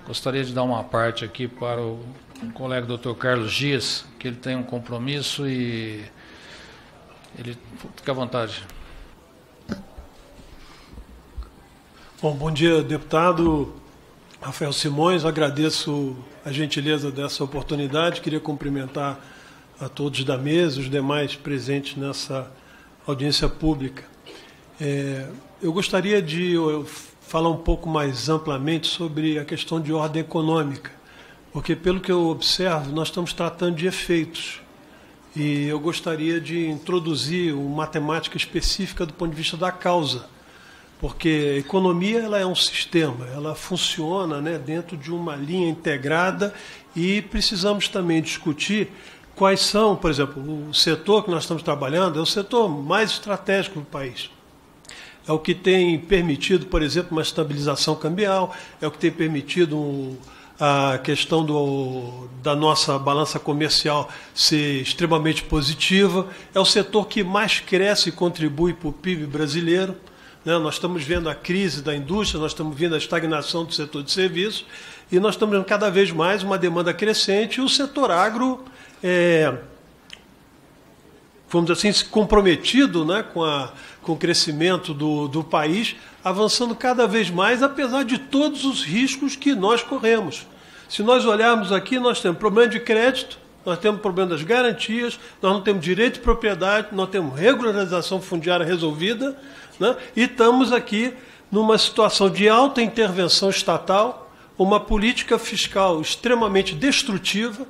Gostaria de dar uma parte aqui para o colega Dr. Carlos Dias, que ele tem um compromisso e ele fica à vontade. Bom dia, deputado Rafael Simões. Agradeço a gentileza dessa oportunidade. Queria cumprimentar a todos da mesa, os demais presentes nessa audiência pública. Eu gostaria de falar um pouco mais amplamente sobre a questão de ordem econômica, porque, pelo que eu observo, nós estamos tratando de efeitos. E eu gostaria de introduzir uma matemática específica do ponto de vista da causa, porque a economia ela é um sistema, ela funciona, né, dentro de uma linha integrada e precisamos também discutir quais são, por exemplo, o setor que nós estamos trabalhando é o setor mais estratégico do país. É o que tem permitido, por exemplo, uma estabilização cambial, é o que tem permitido a questão da nossa balança comercial ser extremamente positiva, é o setor que mais cresce e contribui para o PIB brasileiro. Nós estamos vendo a crise da indústria, nós estamos vendo a estagnação do setor de serviços e nós estamos vendo cada vez mais uma demanda crescente e o setor agro vamos dizer assim, comprometido, né, com o crescimento do país, avançando cada vez mais, apesar de todos os riscos que nós corremos. Se nós olharmos aqui, nós temos problema de crédito, nós temos problema das garantias, nós não temos direito de propriedade, nós temos regularização fundiária resolvida, né, e estamos aqui numa situação de alta intervenção estatal, uma política fiscal extremamente destrutiva,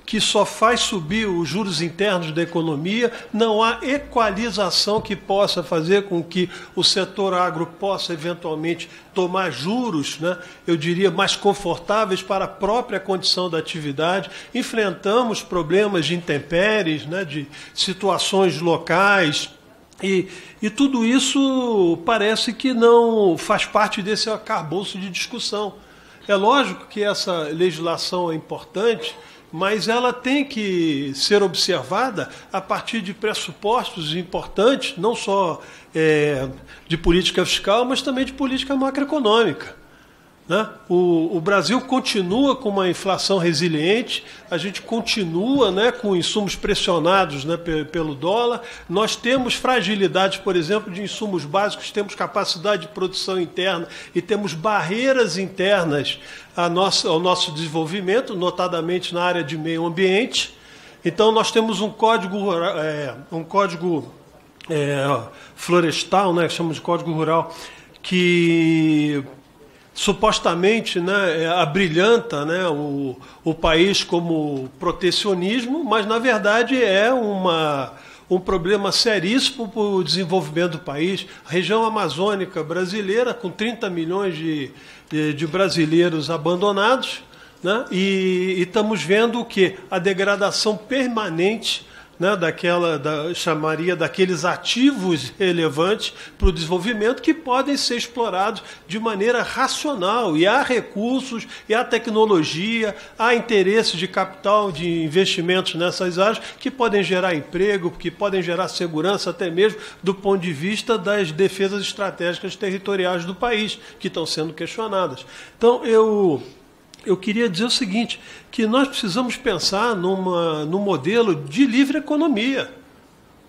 que só faz subir os juros internos da economia, não há equalização que possa fazer com que o setor agro possa eventualmente tomar juros, né, eu diria, mais confortáveis para a própria condição da atividade. Enfrentamos problemas de intempéries, né, de situações locais, e tudo isso parece que não faz parte desse arcabouço de discussão. É lógico que essa legislação é importante, mas ela tem que ser observada a partir de pressupostos importantes, não só de política fiscal, mas também de política macroeconômica. Né? O Brasil continua com uma inflação resiliente, a gente continua, né, com insumos pressionados, né, pelo dólar, nós temos fragilidades, por exemplo, de insumos básicos, temos capacidade de produção interna e temos barreiras internas ao nosso desenvolvimento, notadamente na área de meio ambiente. Então, nós temos um código florestal, né, que chamamos de Código Rural, que supostamente, né, abrilhanta, né, o país como protecionismo, mas, na verdade, é um problema seríssimo para o desenvolvimento do país. A região amazônica brasileira, com 30 milhões de brasileiros abandonados, né, e estamos vendo o quê? A degradação permanente, né, chamaria daqueles ativos relevantes para o desenvolvimento que podem ser explorados de maneira racional. E há recursos, e há tecnologia, há interesse de capital, de investimentos nessas áreas que podem gerar emprego, que podem gerar segurança até mesmo do ponto de vista das defesas estratégicas territoriais do país, que estão sendo questionadas. Então, eu queria dizer o seguinte, que nós precisamos pensar num modelo de livre economia.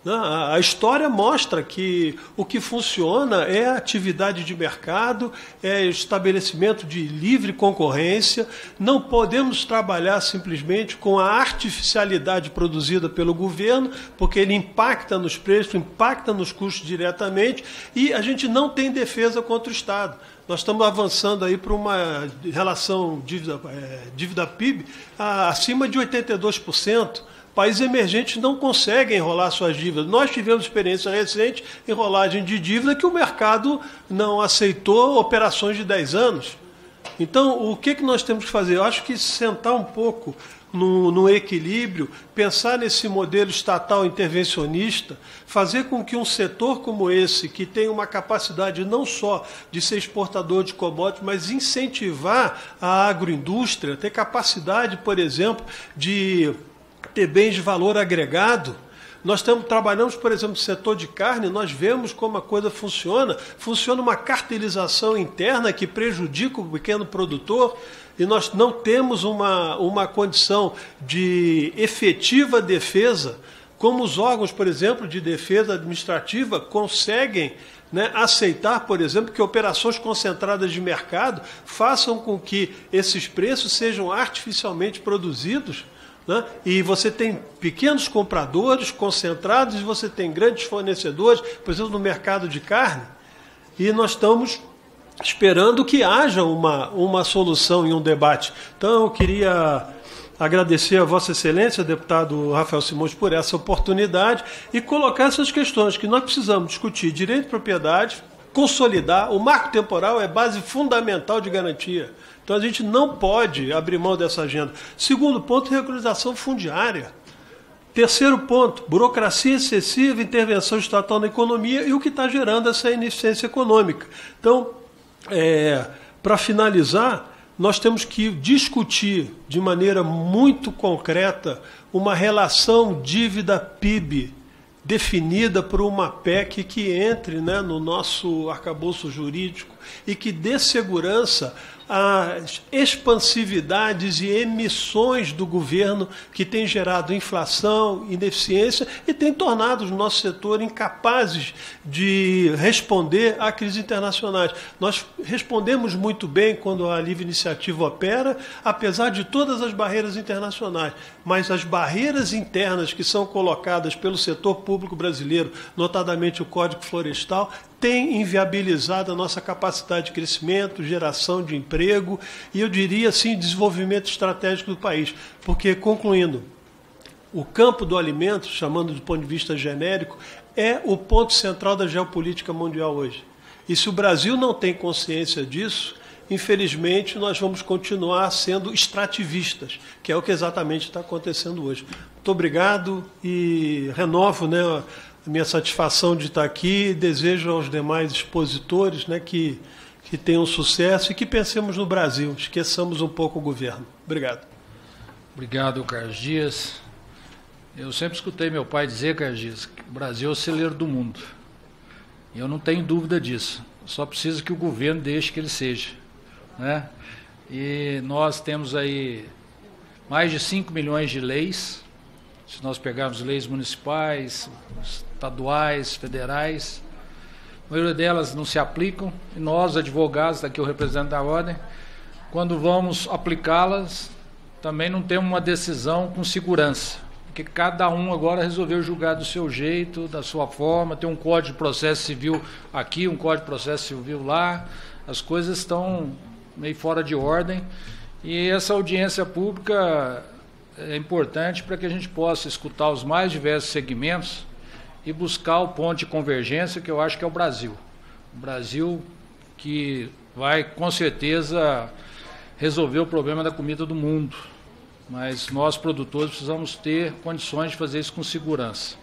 A história mostra que o que funciona é a atividade de mercado, é estabelecimento de livre concorrência. Não podemos trabalhar simplesmente com a artificialidade produzida pelo governo, porque ele impacta nos preços, impacta nos custos diretamente, e a gente não tem defesa contra o Estado. Nós estamos avançando aí para uma relação dívida-PIB acima de 82%. Países emergentes não conseguem enrolar suas dívidas. Nós tivemos experiência recente em enrolagem de dívida que o mercado não aceitou operações de 10 anos. Então, o que nós temos que fazer? Eu acho que sentar um pouco no equilíbrio, pensar nesse modelo estatal intervencionista, fazer com que um setor como esse, que tem uma capacidade não só de ser exportador de commodities, mas incentivar a agroindústria, ter capacidade, por exemplo, de ter bens de valor agregado, Nós trabalhamos, por exemplo, no setor de carne, nós vemos como a coisa funciona. Funciona uma cartelização interna que prejudica o pequeno produtor e nós não temos uma condição de efetiva defesa, como os órgãos, por exemplo, de defesa administrativa conseguem, né, aceitar, por exemplo, que operações concentradas de mercado façam com que esses preços sejam artificialmente produzidos, né? E você tem pequenos compradores concentrados e você tem grandes fornecedores, por exemplo, no mercado de carne, e nós estamos esperando que haja uma solução e um debate. Então, eu queria agradecer a Vossa Excelência, deputado Rafael Simões, por essa oportunidade e colocar essas questões que nós precisamos discutir: direito de propriedade, consolidar. O marco temporal é base fundamental de garantia. Então, a gente não pode abrir mão dessa agenda. Segundo ponto, regularização fundiária. Terceiro ponto, burocracia excessiva, intervenção estatal na economia e o que está gerando essa ineficiência econômica. Então, para finalizar, nós temos que discutir de maneira muito concreta uma relação dívida-PIB definida por uma PEC que entre, né, no nosso arcabouço jurídico e que dê segurança às expansividades e emissões do governo que tem gerado inflação, ineficiência e tem tornado o nosso setor incapazes de responder a crises internacionais. Nós respondemos muito bem quando a livre iniciativa opera, apesar de todas as barreiras internacionais, mas as barreiras internas que são colocadas pelo setor público brasileiro, notadamente o Código Florestal, tem inviabilizado a nossa capacidade de crescimento, geração de emprego e, eu diria assim, desenvolvimento estratégico do país. Porque, concluindo, o campo do alimento, chamando do ponto de vista genérico, é o ponto central da geopolítica mundial hoje. E se o Brasil não tem consciência disso, infelizmente nós vamos continuar sendo extrativistas, que é o que exatamente está acontecendo hoje. Muito obrigado e renovo, né, minha satisfação de estar aqui, desejo aos demais expositores, né, que tenham sucesso e que pensemos no Brasil, esqueçamos um pouco o governo. Obrigado. Obrigado, Carlos Dias. Eu sempre escutei meu pai dizer, Carlos Dias, que o Brasil é o celeiro do mundo. E eu não tenho dúvida disso. Só preciso que o governo deixe que ele seja, né? E nós temos aí mais de 5 milhões de leis. Se nós pegarmos leis municipais, estaduais, federais, a maioria delas não se aplicam, e nós, advogados, daqui o representante da ordem, quando vamos aplicá-las, também não temos uma decisão com segurança, porque cada um agora resolveu julgar do seu jeito, da sua forma, tem um código de processo civil aqui, um código de processo civil lá, as coisas estão meio fora de ordem, e essa audiência pública é importante para que a gente possa escutar os mais diversos segmentos e buscar o ponto de convergência, que eu acho que é o Brasil. O Brasil que vai, com certeza, resolver o problema da comida do mundo. Mas nós, produtores, precisamos ter condições de fazer isso com segurança.